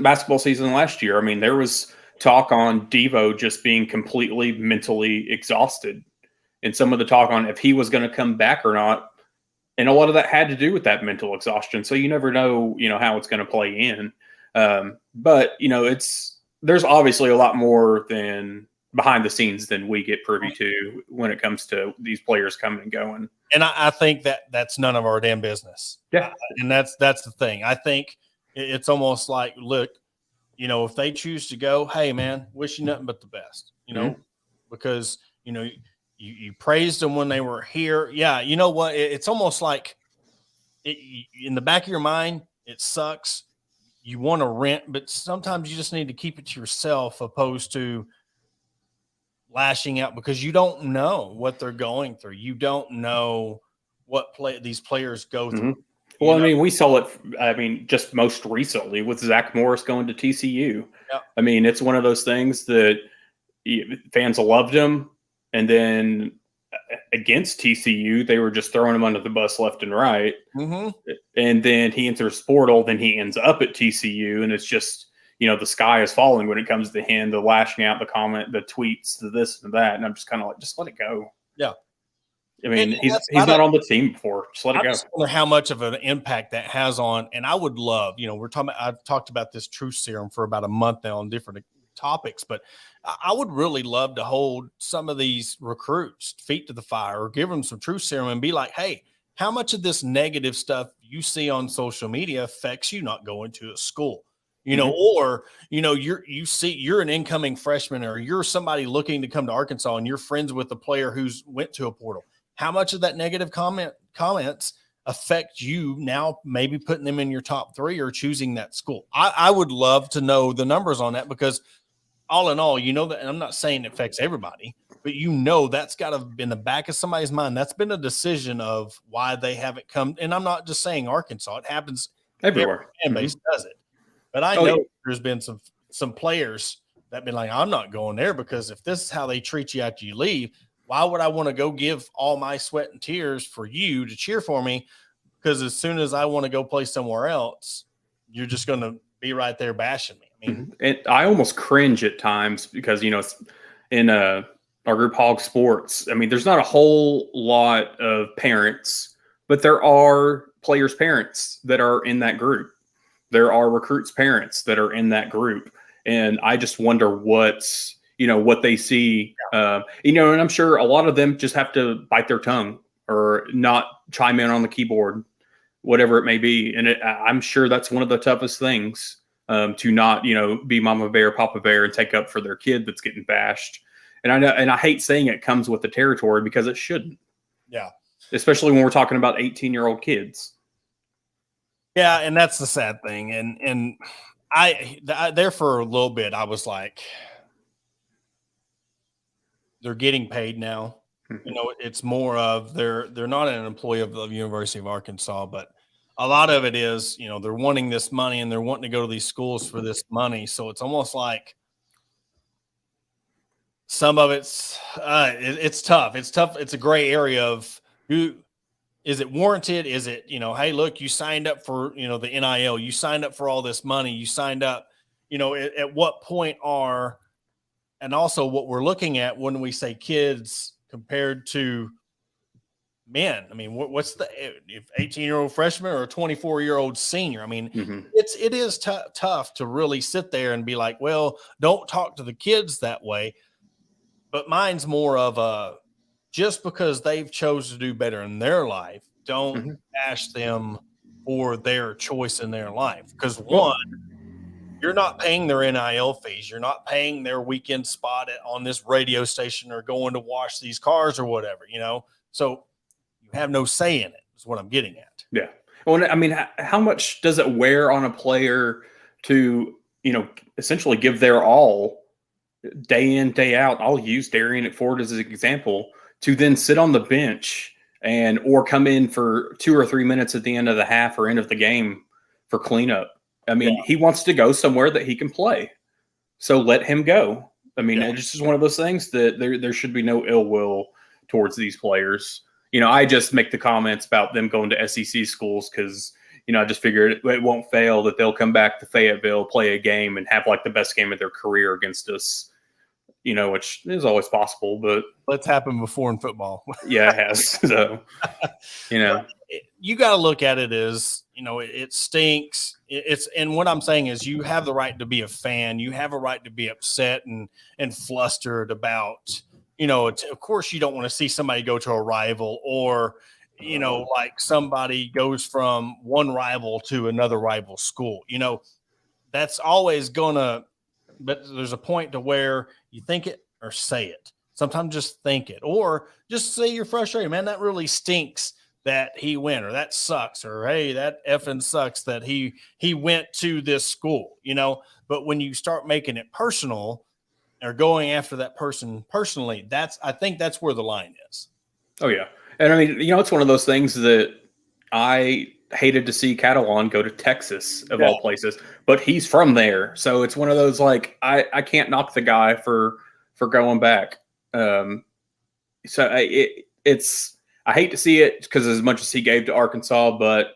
basketball season last year, I mean, there was talk on Devo just being completely mentally exhausted, and some of the talk on if he was going to come back or not. And a lot of that had to do with that mental exhaustion. So you never know, how it's going to play in. But, there's obviously a lot more than behind the scenes than we get privy to when it comes to these players coming and going. And I think that's none of our damn business. Yeah. And that's the thing. I think it's almost like, look, if they choose to go, hey, man, wish you nothing but the best, because, you praised them when they were here. Yeah. You know what? It's almost like in the back of your mind, it sucks. You want to rent, but sometimes you just need to keep it to yourself opposed to lashing out, because you don't know what they're going through. You don't know what these players go through. Mm-hmm. Well, I mean, we saw it, just most recently with Zach Morris going to TCU. Yeah. I mean, it's one of those things that fans loved him. And then against TCU, they were just throwing him under the bus left and right. Mm-hmm. And then he enters Portal, then he ends up at TCU, and it's just, the sky is falling when it comes to him, the lashing out, the comment, the tweets, the this and that. And I'm just kind of like, just let it go. Yeah. I mean, he's not on the team before. Just let it go. I just wonder how much of an impact that has on, and I would love, I've talked about this truth serum for about a month now on different topics, but I would really love to hold some of these recruits feet to the fire or give them some truth serum and be like, hey, how much of this negative stuff you see on social media affects you not going to a school? Or, you're an incoming freshman, or you're somebody looking to come to Arkansas and you're friends with a player who's went to a portal. How much of that negative comments affect you now, maybe putting them in your top 3 or choosing that school? I would love to know the numbers on that, because all in all, that, and I'm not saying it affects everybody, but that's got to be in the back of somebody's mind. That's been a decision of why they haven't come. And I'm not just saying Arkansas. It happens everywhere. Fan base does it. But I know there's been some players that have been like, I'm not going there, because if this is how they treat you after you leave, why would I want to go give all my sweat and tears for you to cheer for me? Because as soon as I want to go play somewhere else, you're just going to be right there bashing me. I mean, I almost cringe at times because, in our group Hawg Sports, I mean, there's not a whole lot of parents, but there are players' parents that are in that group. There are recruits' parents that are in that group. And I just wonder what they see, and I'm sure a lot of them just have to bite their tongue or not chime in on the keyboard, whatever it may be. And I'm sure that's one of the toughest things, to not, be mama bear, papa bear, and take up for their kid that's getting bashed. And I know, and I hate saying it comes with the territory, because it shouldn't. Yeah. Especially when we're talking about 18-year-old kids. Yeah. And that's the sad thing. And I there for a little bit, I was like, they're getting paid now. It's more of they're not an employee of the University of Arkansas, but a lot of it is, they're wanting this money and they're wanting to go to these schools for this money. So it's almost like some of it's tough. It's tough. It's a gray area of who is it warranted? Is it, hey, look, you signed up for, the NIL, you signed up for all this money, you signed up, at what point and also what we're looking at when we say kids compared to men. I mean, what's the 18-year-old freshman or a 24-year-old senior? I mean, it is tough to really sit there and be like, well, don't talk to the kids that way. But mine's more of just because they've chosen to do better in their life, don't bash them for their choice in their life. Because one, you're not paying their NIL fees. You're not paying their weekend spot on this radio station or going to wash these cars or whatever, So you have no say in it, is what I'm getting at. Yeah. Well, I mean, how much does it wear on a player to, essentially give their all day in, day out? I'll use Darian at Ford as an example, to then sit on the bench or come in for 2 or 3 minutes at the end of the half or end of the game for cleanup. I mean, he wants to go somewhere that he can play. So let him go. I mean, it's just one of those things that there should be no ill will towards these players. I just make the comments about them going to SEC schools because, I just figured it won't fail that they'll come back to Fayetteville, play a game, and have like the best game of their career against us, which is always possible. But it's happened before in football. Yeah, it has. So, you got to look at it as, it stinks. And what I'm saying is you have the right to be a fan. You have a right to be upset and flustered about, of course you don't want to see somebody go to a rival or, like somebody goes from one rival to another rival school, that's always but there's a point to where you think it or say it. Sometimes just think it, or just say you're frustrated, man, that really stinks that he went, or that sucks, or hey, that effing sucks that he went to this school, But when you start making it personal or going after that person personally, I think that's where the line is. Oh yeah. And I mean, it's one of those things that I hated to see Catalan go to Texas of all places, but he's from there. So it's one of those, like, I can't knock the guy for going back. So I hate to see it because as much as he gave to Arkansas, but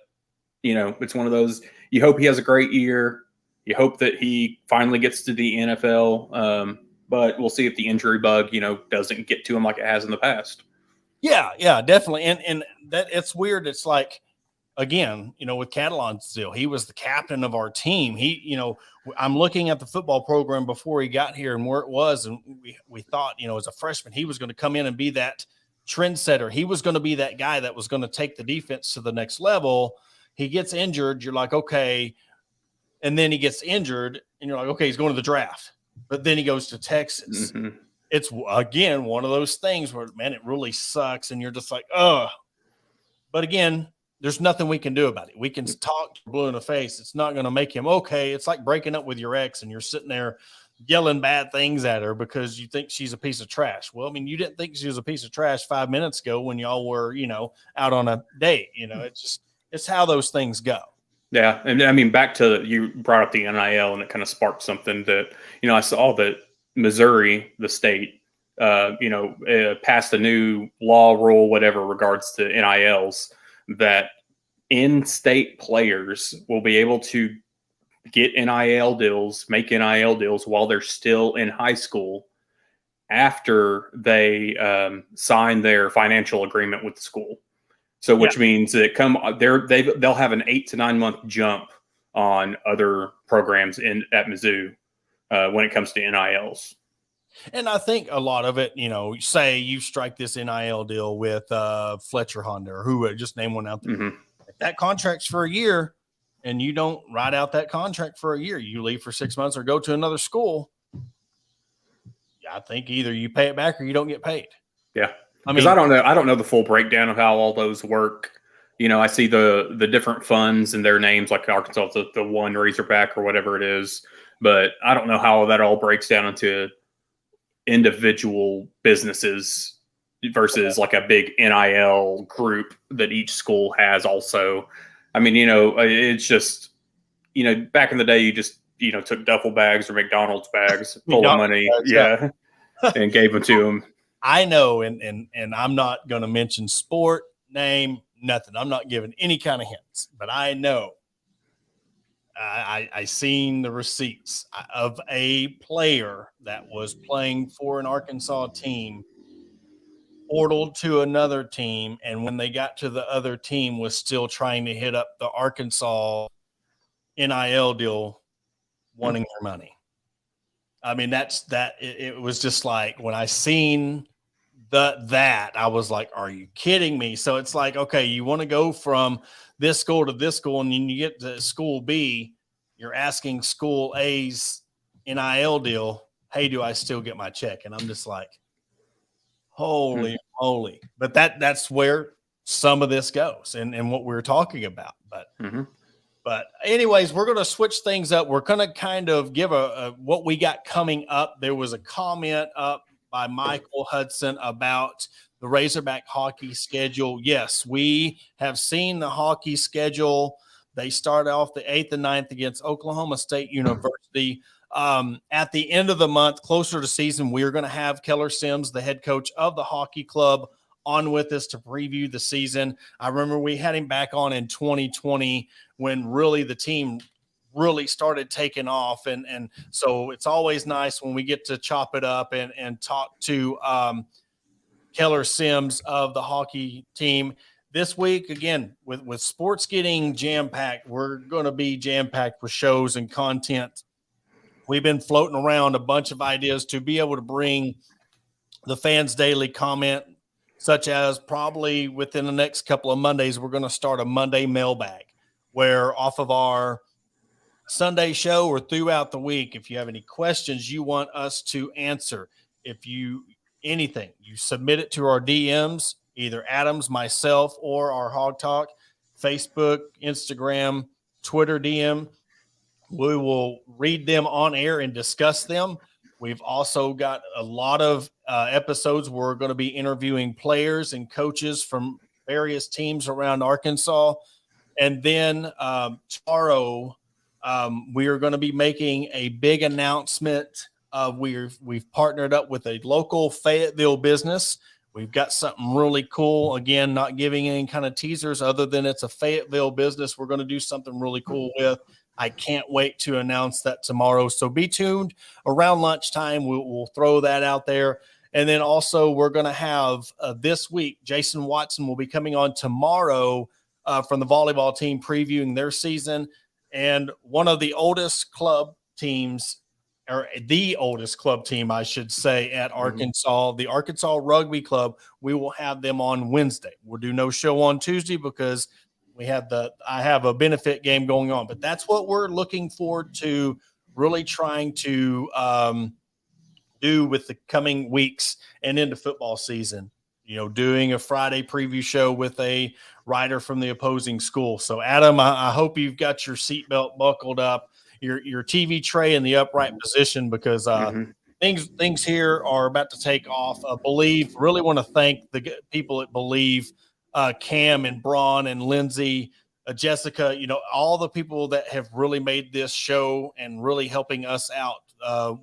it's one of those, you hope he has a great year. You hope that he finally gets to the NFL. But we'll see if the injury bug, doesn't get to him like it has in the past. Yeah, definitely. And that it's weird. It's like, again, with Catalan still, he was the captain of our team. I'm looking at the football program before he got here and where it was. And we thought, as a freshman, he was going to come in and be that trendsetter. He was going to be that guy that was going to take the defense to the next level. He gets injured. You're like, okay. And then he gets injured and you're like, okay, he's going to the draft, but then he goes to Texas. It's again, one of those things where, man, it really sucks. And you're just like, oh, but again, there's nothing we can do about it. We can talk blue in the face. It's not going to make him okay. It's like breaking up with your ex and you're sitting there yelling bad things at her because you think she's a piece of trash. Well, I mean, you didn't think she was a piece of trash 5 minutes ago when y'all were, out on a date. It's how those things go. Yeah. And I mean, back to, you brought up the NIL and it kind of sparked something that, I saw that Missouri, the state, passed a new law, rule, whatever, regards to NILs, that in-state players will be able to get NIL deals, make NIL deals while they're still in high school after they sign their financial agreement with the school. So, which means that they'll have an 8 to 9 month jump on other programs at Mizzou when it comes to NILs. And I think a lot of it, say you strike this NIL deal with Fletcher Honda or who, just name one out there. If that contract's for a year and you don't ride out that contract for a year, you leave for 6 months or go to another school. I think either you pay it back or you don't get paid. Yeah. Because I don't know the full breakdown of how all those work. I see the different funds and their names, like Arkansas, the one Razorback or whatever it is. But I don't know how that all breaks down into individual businesses versus like a big NIL group that each school has also. I mean, it's just, back in the day, you just, took duffel bags or McDonald's bags full of money. Yeah. And gave them to them. I know. And I'm not going to mention sport, name, nothing. I'm not giving any kind of hints, but I know I seen the receipts of a player that was playing for an Arkansas team, portaled to another team, and when they got to the other team was still trying to hit up the Arkansas NIL deal, wanting their money. I mean, it was just like when I seen that I was like, are you kidding me? So it's like, okay, you want to go from this school to this school, and then you get to school B, you're asking school A's NIL deal, hey, do I still get my check? And I'm just like, holy moly. But that's where some of this goes and what we're talking about. But anyways, we're going to switch things up. We're going to kind of give a what we got coming up. There was a comment up by Michael Hudson about the Razorback hockey schedule. Yes, we have seen the hockey schedule. They start off the 8th and 9th against Oklahoma State University. At the end of the month, closer to season, we're going to have Keller Sims, the head coach of the hockey club, on with us to preview the season. I remember we had him back on in 2020 when really the team really started taking off. And so it's always nice when we get to chop it up and talk to Keller Sims of the hockey team. This week, again, with sports getting jam-packed, we're going to be jam-packed with shows and content. We've been floating around a bunch of ideas to be able to bring the fans' daily comment, such as probably within the next couple of Mondays, we're going to start a Monday mailbag where off of our Sunday show or throughout the week, if you have any questions you want us to answer, anything, you submit it to our DMs, either Adams, myself, or our Hawg Talk, Facebook, Instagram, Twitter DM. We will read them on air and discuss them. We've also got a lot of episodes where we're going to be interviewing players and coaches from various teams around Arkansas. And then tomorrow, we are going to be making a big announcement. We've partnered up with a local Fayetteville business. We've got something really cool. Again, not giving any kind of teasers other than it's a Fayetteville business we're going to do something really cool with. I can't wait to announce that tomorrow. So be tuned around lunchtime. We'll throw that out there. And then also we're going to have this week, Jason Watson will be coming on tomorrow from the volleyball team previewing their season. And one of the oldest club teams, or the oldest club team, I should say, at Arkansas, the Arkansas Rugby Club, we will have them on Wednesday. We'll do no show on Tuesday because I have a benefit game going on, but that's what we're looking forward to really trying to do with the coming weeks and into football season, doing a Friday preview show with a writer from the opposing school. So Adam, I hope you've got your seatbelt buckled up, your TV tray in the upright position, because things here are about to take off. Believe, really want to thank the people at Believe, Cam and Braun and Lindsay, Jessica, all the people that have really made this show and really helping us out.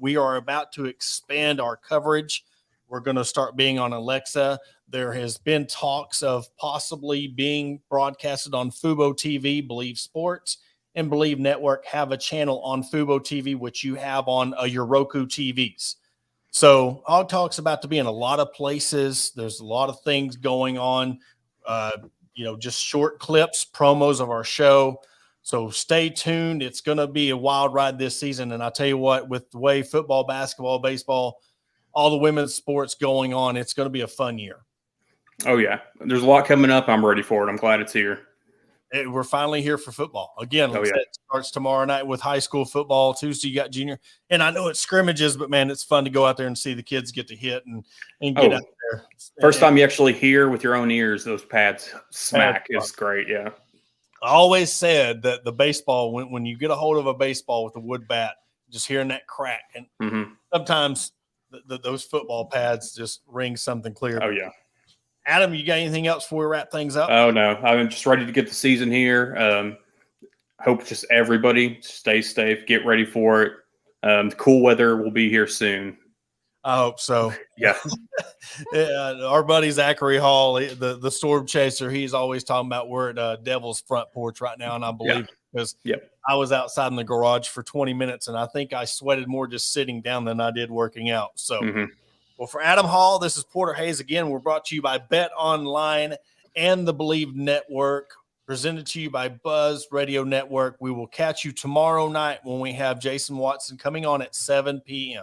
We are about to expand our coverage. We're going to start being on Alexa. There has been talks of possibly being broadcasted on Fubo TV. Believe Sports and Believe Network have a channel on Fubo TV, which you have on your Roku TVs. So Hawg Talk's about to be in a lot of places. There's a lot of things going on. Just short clips, promos of our show. So stay tuned. It's going to be a wild ride this season. And I'll tell you what, with the way football, basketball, baseball, all the women's sports going on, it's going to be a fun year. Oh, yeah. There's a lot coming up. I'm ready for it. I'm glad it's here. We're finally here for football. Again, like I said, it starts tomorrow night with high school football. Tuesday, you got junior. And I know it's scrimmages, but, man, it's fun to go out there and see the kids get to hit and get out there. First time you actually hear with your own ears those pads smack is great, yeah. I always said that the baseball, when you get a hold of a baseball with a wood bat, just hearing that crack. And sometimes those football pads just ring something clear. Oh, yeah. Adam, you got anything else before we wrap things up? Oh, no. I'm just ready to get the season here. Hope just everybody stay safe, get ready for it. The cool weather will be here soon. I hope so. Yeah. Our buddy Zachary Hall, the storm chaser, he's always talking about we're at Devil's front porch right now, and I believe it because I was outside in the garage for 20 minutes, and I think I sweated more just sitting down than I did working out. So, well, for Adam Hall, this is Porter Hayes again. We're brought to you by Bet Online and the Believe Network, presented to you by Buzz Radio Network. We will catch you tomorrow night when we have Jason Watson coming on at 7 p.m.